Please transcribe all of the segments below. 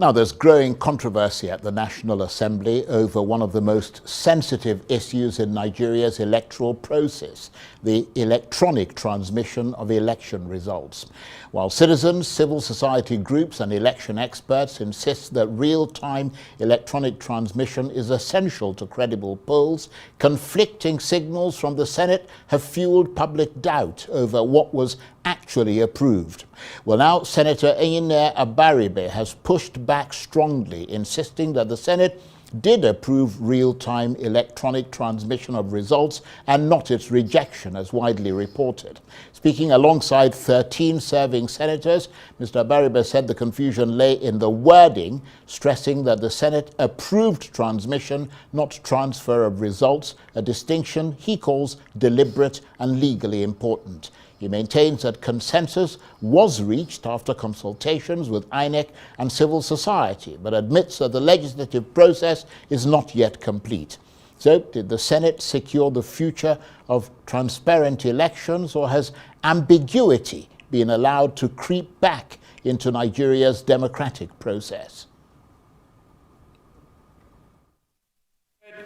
Now, there's growing controversy at the National Assembly over one of the most sensitive issues in Nigeria's electoral process, the electronic transmission of election results. While citizens, civil society groups and election experts insist that real-time electronic transmission is essential to credible polls, conflicting signals from the Senate have fueled public doubt over what was actually approved. Well, now Senator Abaribe has pushed back strongly, insisting that the Senate did approve real-time electronic transmission of results and not its rejection, as widely reported. Speaking alongside 13 serving senators, Mr. Abaribe said the confusion lay in the wording, stressing that the Senate approved transmission, not transfer of results, a distinction he calls deliberate and legally important. He maintains that consensus was reached after consultations with INEC and civil society, but admits that the legislative process is not yet complete. So, did the Senate secure the future of transparent elections, or has ambiguity been allowed to creep back into Nigeria's democratic process?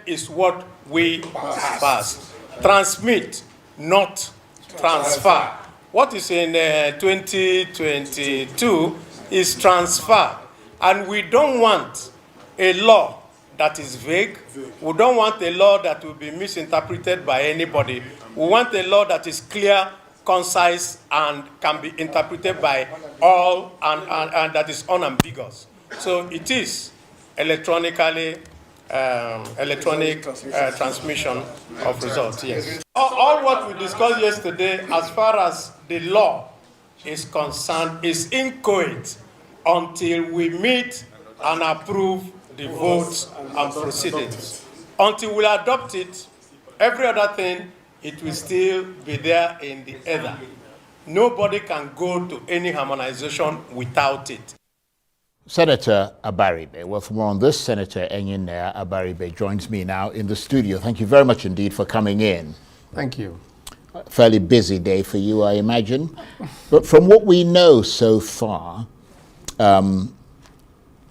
Is what we pass. Transmit, not transfer. What is in 2022 is transfer. And we don't want a law that is vague. We don't want a law that will be misinterpreted by anybody. We want a law that is clear, concise, and can be interpreted by all, and that is unambiguous. So it is electronic transmission of results, yes. All what we discussed yesterday, as far as the law is concerned, is inchoate until we meet and approve the votes and proceedings. Until we adopt it, every other thing, it will still be there in the ether. Nobody can go to any harmonization without it. Senator Abaribe. Well, for more on this, Senator Abaribe joins me now in the studio. Thank you very much indeed for coming in. Thank you. A fairly busy day for you, I imagine. But from what we know so far,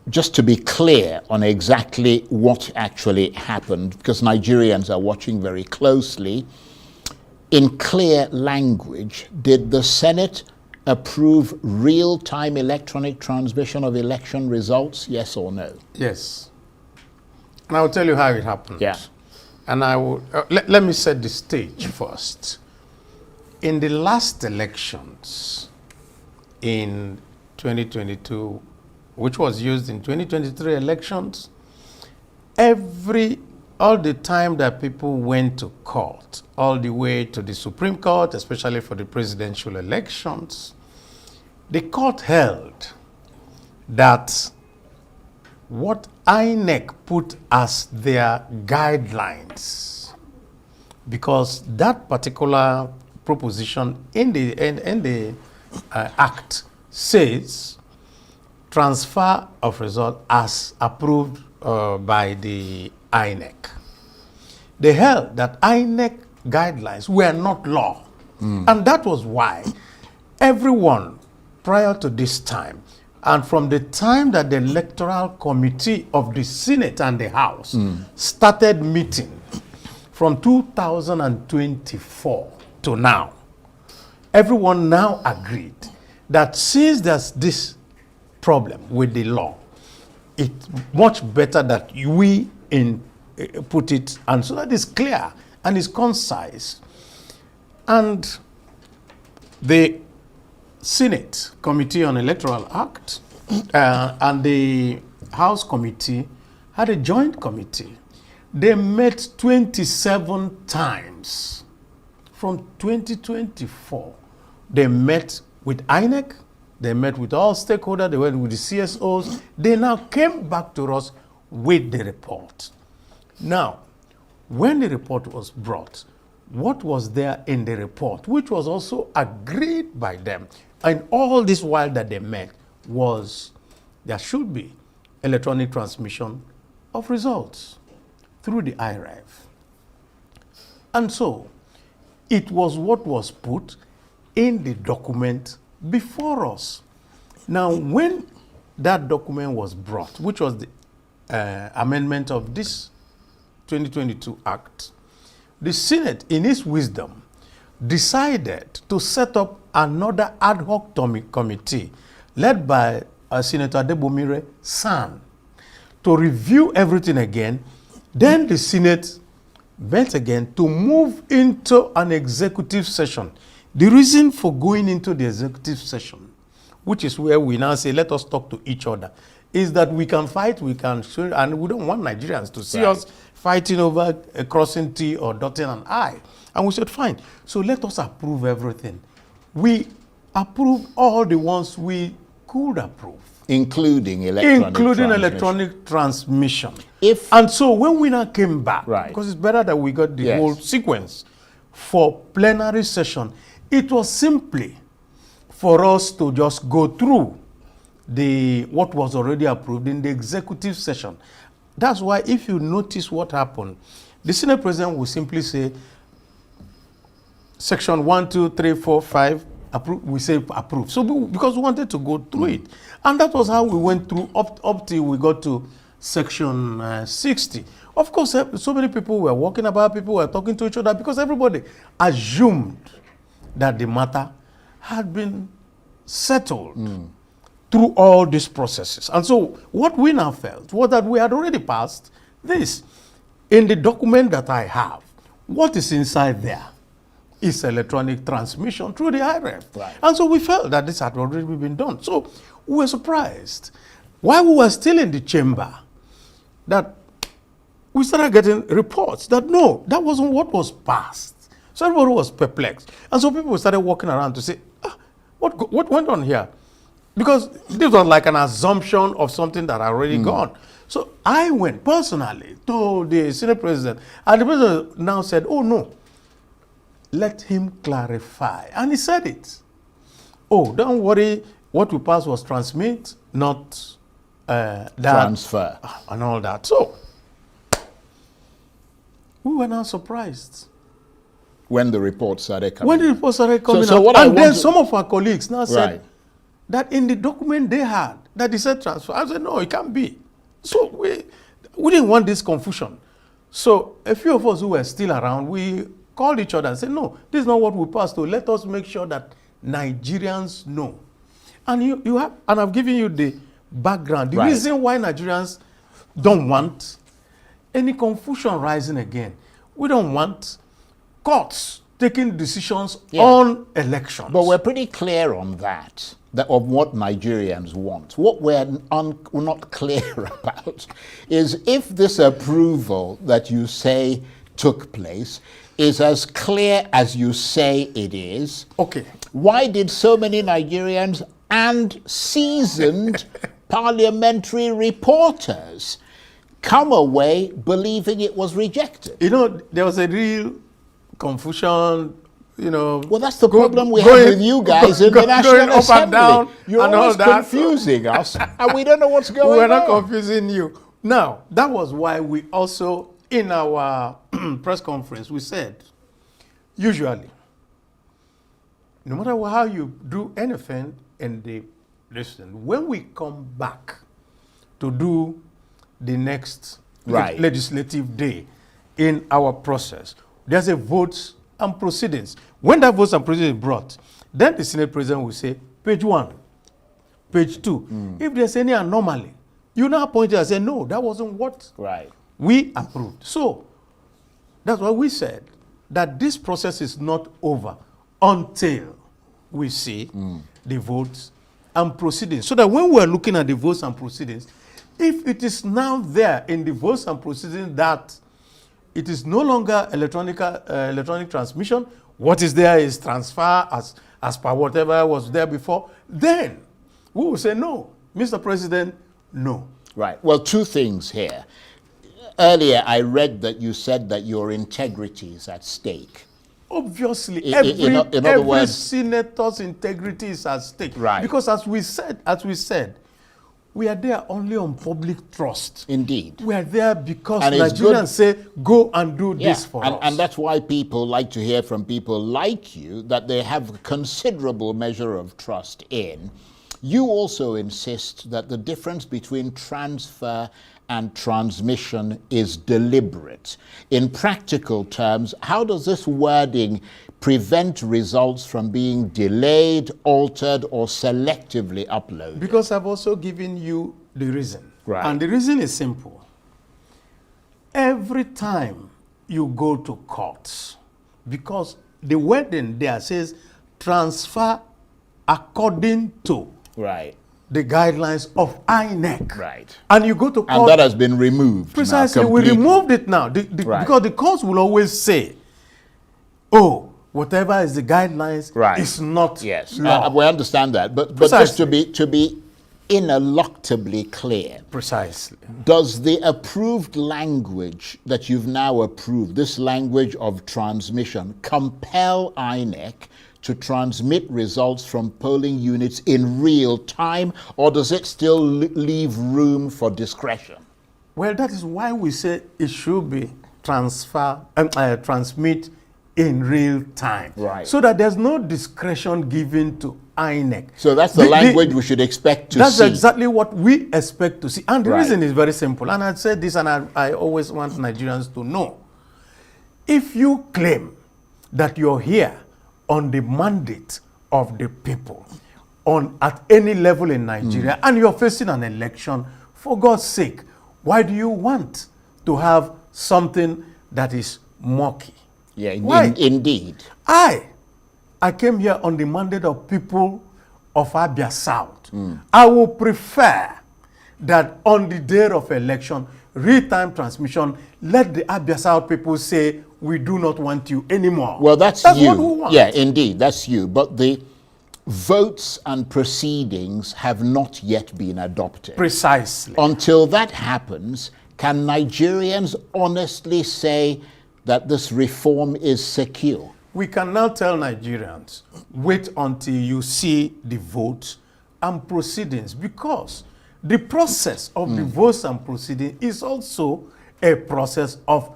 just to be clear on exactly what actually happened, because Nigerians are watching very closely, in clear language, did the Senate approve real-time electronic transmission of election results, yes or no? Yes. And I will tell you how it happened. Yeah. And I will, let me set the stage first. In the last elections in 2022, which was used in 2023 elections, all the time that people went to court, all the way to the Supreme Court, especially for the presidential elections, the court held that what INEC put as their guidelines, because that particular proposition in the act says transfer of result as approved by the INEC. They held that INEC guidelines were not law. And that was why everyone prior to this time, and from the time that the Electoral Committee of the Senate and the House started meeting from 2024 to now, everyone now agreed that since there's this problem with the law, it's much better that we put it, and so that it's clear and it's concise. And the Senate Committee on Electoral Act and the House Committee had a joint committee. They met 27 times. From 2024, they met with INEC, they met with all stakeholders, they went with the CSOs. They now came back to us with the report. Now, when the report was brought, what was there in the report, which was also agreed by them, and all this while that they met, was there should be electronic transmission of results through the IREV. And so, it was what was put in the document before us. Now, when that document was brought, which was the amendment of this 2022 Act, the Senate, in its wisdom, decided to set up another ad hoc committee led by Senator Adebomire San to review everything again. Then the Senate met again to move into an executive session. The reason for going into the executive session, which is where we now say, let us talk to each other, is that we can fight, we can show, and we don't want Nigerians to see us fighting over crossing T or dotting an I. And we said, fine, so let us approve everything. We approve all the ones we could approve. Including electronic transmission. And so when we now came back, because it's better that we got the whole sequence for plenary session, it was simply for us to just go through what was already approved in the executive session. That's why if you notice what happened, the Senate President will simply say, Section 1, 2, 3, 4, 5, approve, we say approve. So because we wanted to go through it. And that was how we went through up till we got to Section 60. Of course, so many people were walking about, people were talking to each other because everybody assumed that the matter had been settled through all these processes. And so what we now felt was that we had already passed this. In the document that I have, what is inside there is electronic transmission through the IREF. And so we felt that this had already been done. So we were surprised. While we were still in the chamber, that we started getting reports that no, that wasn't what was passed. So everybody was perplexed. And so people started walking around to say, what went on here? Because this was like an assumption of something that had already gone. So I went personally to the Senate President, and the President now said, oh no, let him clarify. And he said it. Oh, don't worry, what we passed was transmit, not transfer. And all that. So, we were now surprised. When the reports started coming. When the reports started coming so out. And then some of our colleagues now said that in the document they had, that they said transfer. I said, no, it can't be. So we didn't want this confusion. So a few of us who were still around, we called each other and said, no, this is not what we passed to. Let us make sure that Nigerians know. And you have, and I've given you the background. The reason why Nigerians don't want any confusion rising again. We don't want courts taking decisions on elections. But we're pretty clear on that of what Nigerians want. What we're not clear about is if this approval that you say took place is as clear as you say it is, why did so many Nigerians and seasoned parliamentary reporters come away believing it was rejected? You know, there was a real confusion, you know. Well, that's the problem we have with you guys in the National Assembly. And down, You're and always confusing us, and we don't know what's going on. We're not confusing you. Now, that was why we also, in our press conference, we said, usually, no matter how you do anything in the listen, when we come back to do the next legislative day in our process, there's a votes and proceedings. When that votes and proceedings is brought, then the Senate President will say, page 1, page 2. If there's any anomaly, you now point it and say, no, that wasn't what we approved. So that's why we said that this process is not over until we see the votes and proceedings. So that when we're looking at the votes and proceedings, if it is now there in the votes and proceedings that it is no longer electronic transmission, what is there is transfer as per whatever was there before, then we will say no. Mr. President, no. Right. Well, two things here. Earlier, I read that you said that your integrity is at stake. Obviously, every senator's integrity is at stake. Because as we said, we are there only on public trust. Indeed. We are there because Nigerians say, go and do this for us. And that's why people like to hear from people like you that they have a considerable measure of trust in. You also insist that the difference between transfer and transmission is deliberate. In practical terms, how does this wording prevent results from being delayed, altered, or selectively uploaded? Because I've also given you the reason. Right. And the reason is simple. Every time you go to courts, because the wording there says transfer according to Right. the guidelines of INEC. Right. And you go to court. And that has been removed. Precisely. Now, We completely. removed it now. Right. Because the courts will always say, oh, whatever is the guidelines Right. is not Yes, law. we understand that. But just Precisely. to be ineluctably clear, Precisely. does the approved language that you've now approved, this language of transmission, compel INEC to transmit results from polling units in real time, or does it still leave room for discretion? Well, that is why we say it should be transmit in real time. Right. So that there's no discretion given to INEC. So that's the language we should expect to That's see. exactly what we expect to see. And the Right. reason is very simple. And I said this, and I always want Nigerians to know. If you claim that you're here on the mandate of the people, at any level in Nigeria, and you're facing an election, for God's sake, why do you want to have something that is murky? Yeah, Why? indeed. I came here on the mandate of people of Abia South. I will prefer that on the day of election, real-time transmission, let the Abia South people say, we do not want you anymore. Well, that's you. what we want. Yeah, indeed, that's you. But the votes and proceedings have not yet been adopted. Precisely. Until that happens, can Nigerians honestly say that this reform is secure? We can now tell Nigerians, wait until you see the votes and proceedings, because the process of the votes and proceedings is also a process of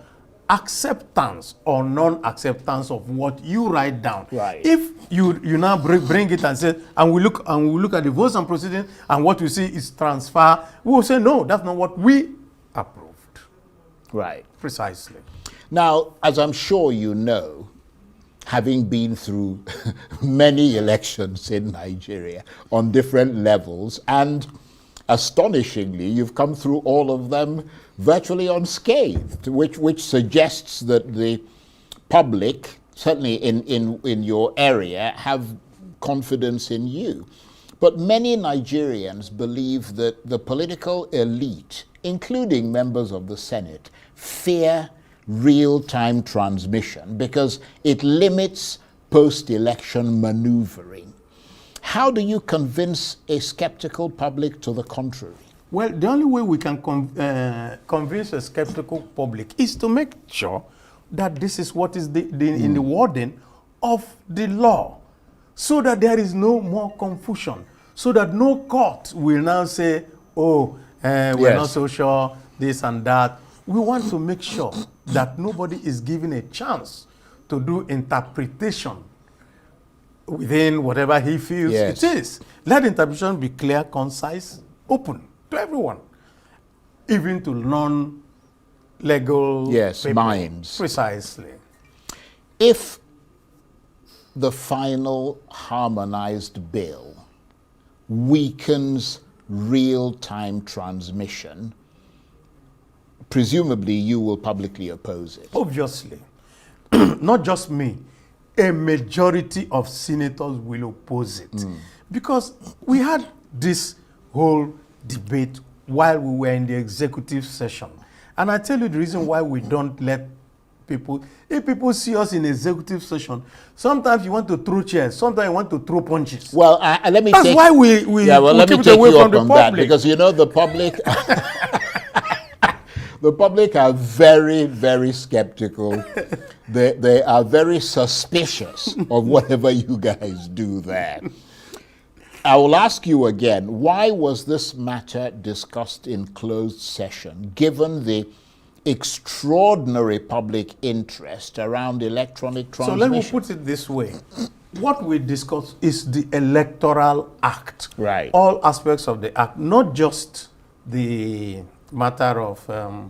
acceptance or non-acceptance of what you write down. Right. If you now bring it and say, and we look at the votes and proceedings, and what we see is transfer, we will say, no, that's not what we approved. Right. Precisely. Now, as I'm sure you know, having been through many elections in Nigeria on different levels, and astonishingly, you've come through all of them virtually unscathed, which suggests that the public, certainly in your area, have confidence in you. But many Nigerians believe that the political elite, including members of the Senate, fear real-time transmission because it limits post-election maneuvering. How do you convince a skeptical public to the contrary? Well, the only way we can convince a skeptical public is to make sure that this is what is in the wording of the law, so that there is no more confusion, so that no court will now say, oh, we're not so sure, this and that. We want to make sure that nobody is given a chance to do interpretation within whatever he feels it is. Let interpretation be clear, concise, open to everyone, even to non-legal people. minds. Precisely. If the final harmonized bill weakens real-time transmission, presumably you will publicly oppose it. Obviously. Not just me. A majority of senators will oppose it. Because we had this whole debate while we were in the executive session. And I tell you the reason why we don't let people, if people see us in executive session, sometimes you want to throw chairs, sometimes you want to throw punches. Well, let me That's take, why we let me keep it take away you from up the on that, public. because you know the public the public are very, very skeptical. They are very suspicious of whatever you guys do there. I will ask you again, why was this matter discussed in closed session, given the extraordinary public interest around electronic transmission? So let me put it this way. what we discuss is the Electoral Act. Right. All aspects of the act, not just the matter of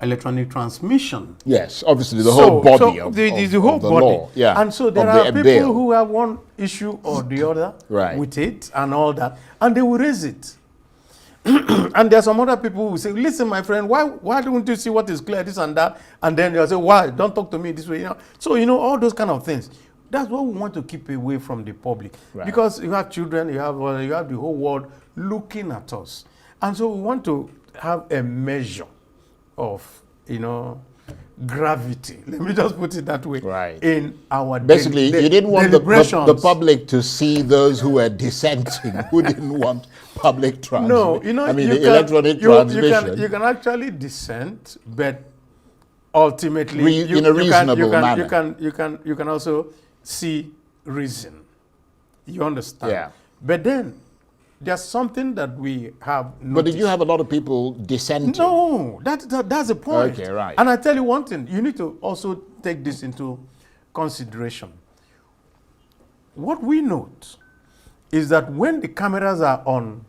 electronic transmission. Yes, obviously the whole body of the the whole body. law. Yeah. And so there of are the people bill. who have one issue or the other Right. with it and all that, and they will raise it. And there are some other people who will say, listen, my friend, why don't you see what is clear, this and that? And then they'll say, why? Don't talk to me this way. You know? So, all those kind of things. That's what we want to keep away from the public. Right. Because you have children, you have the whole world looking at us. And so we want to have a measure of, gravity. Let me just put it that way. Right. In our Basically, you didn't want the deliberations. public to see those who were dissenting, who didn't want public transmission. No, I mean, you the can- electronic transmission. You can actually dissent, but ultimately, In a reasonable manner. You can also see reason. You understand? Yeah. But then there's something that we have noticed. But did you have a lot of people dissenting? No, that's the point. Okay, right. And I tell you one thing, you need to also take this into consideration. What we note is that when the cameras are on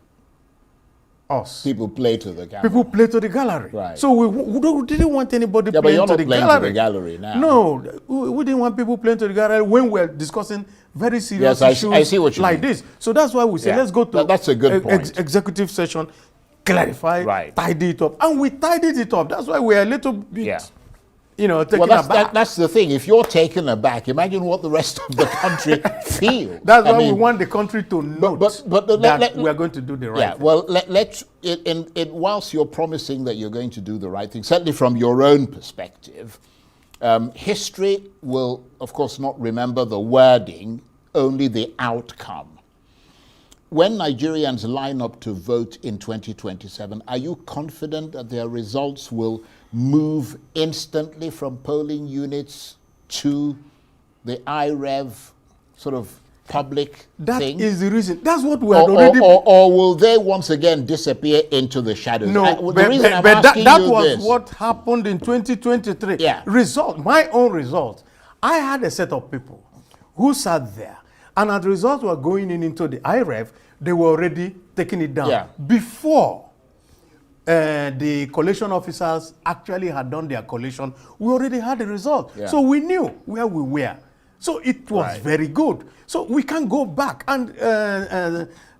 us, People play to the camera. people play to the gallery. Right. So we didn't want anybody Yeah, but playing you're to not the playing gallery. to the gallery now. No, we didn't want people playing to the gallery when we're discussing very serious Yes, issues I see what you like mean. this. So that's why we say, Yeah, let's go to that's a good point. executive session, clarify, Right. tidy it up. And we tidied it up. That's why we're a little bit, Yeah. taken Well, aback. that's the thing. If you're taken aback, imagine what the rest of the country feels. That's I why we mean, want the country to know but that we are going to do the right Yeah, thing. well, whilst you're promising that you're going to do the right thing, certainly from your own perspective, history will, of course, not remember the wording, only the outcome. When Nigerians line up to vote in 2027, are you confident that their results will move instantly from polling units to the IREV sort of public That thing? is the reason. That's what we had Or, already... or will they once again disappear into the shadows? No, The but reason I'm that asking you was this- what happened in 2023. Yeah. My own result. I had a set of people who sat there, and as the results were going into the IREF, they were already taking it down. Yeah. Before the collation officers actually had done their collation, we already had the result. Yeah. So we knew where we were. So it was Right. very good. So we can go back. And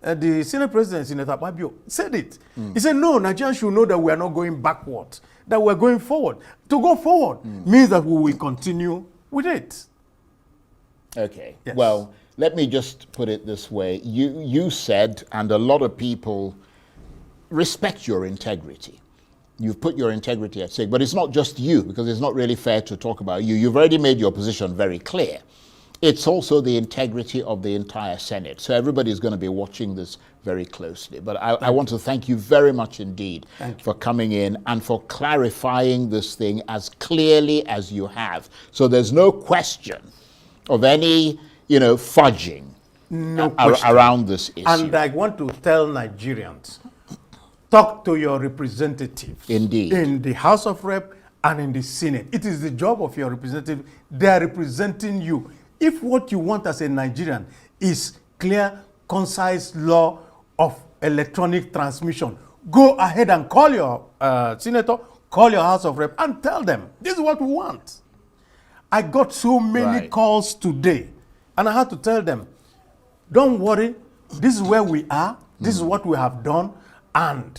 the Senate President, Senator Abaribe, said it. He said, no, Nigerians should know that we are not going backwards, that we're going forward. To go forward means that we will continue with it. Okay. Yes. Well, let me just put it this way. You said, and a lot of people respect your integrity. You've put your integrity at stake. But it's not just you, because it's not really fair to talk about you. You've already made your position very clear. It's also the integrity of the entire Senate. So everybody is going to be watching this very closely. But I want to thank you very much indeed for coming in and for clarifying this thing as clearly as you have. So there's no question of any, fudging around this issue. And I want to tell Nigerians, talk to your representatives. Indeed. In the House of Rep and in the Senate. It is the job of your representative. They are representing you. If what you want as a Nigerian is clear, concise law of electronic transmission, go ahead and call your senator, call your House of Rep, and tell them, this is what we want. I got so many Right. calls today, and I had to tell them, don't worry, this is where we are, this is what we have done, and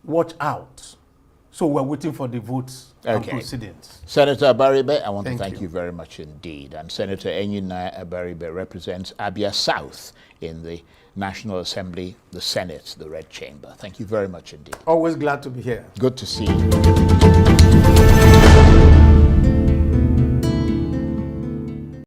watch out. So we're waiting for the votes and Okay. proceedings. Senator Abaribe, I want to Thank thank you. you very much indeed. And Senator Enyinna Abaribe represents Abia South in the National Assembly, the Senate, the Red Chamber. Thank you very much indeed. Always glad to be here. Good to see you.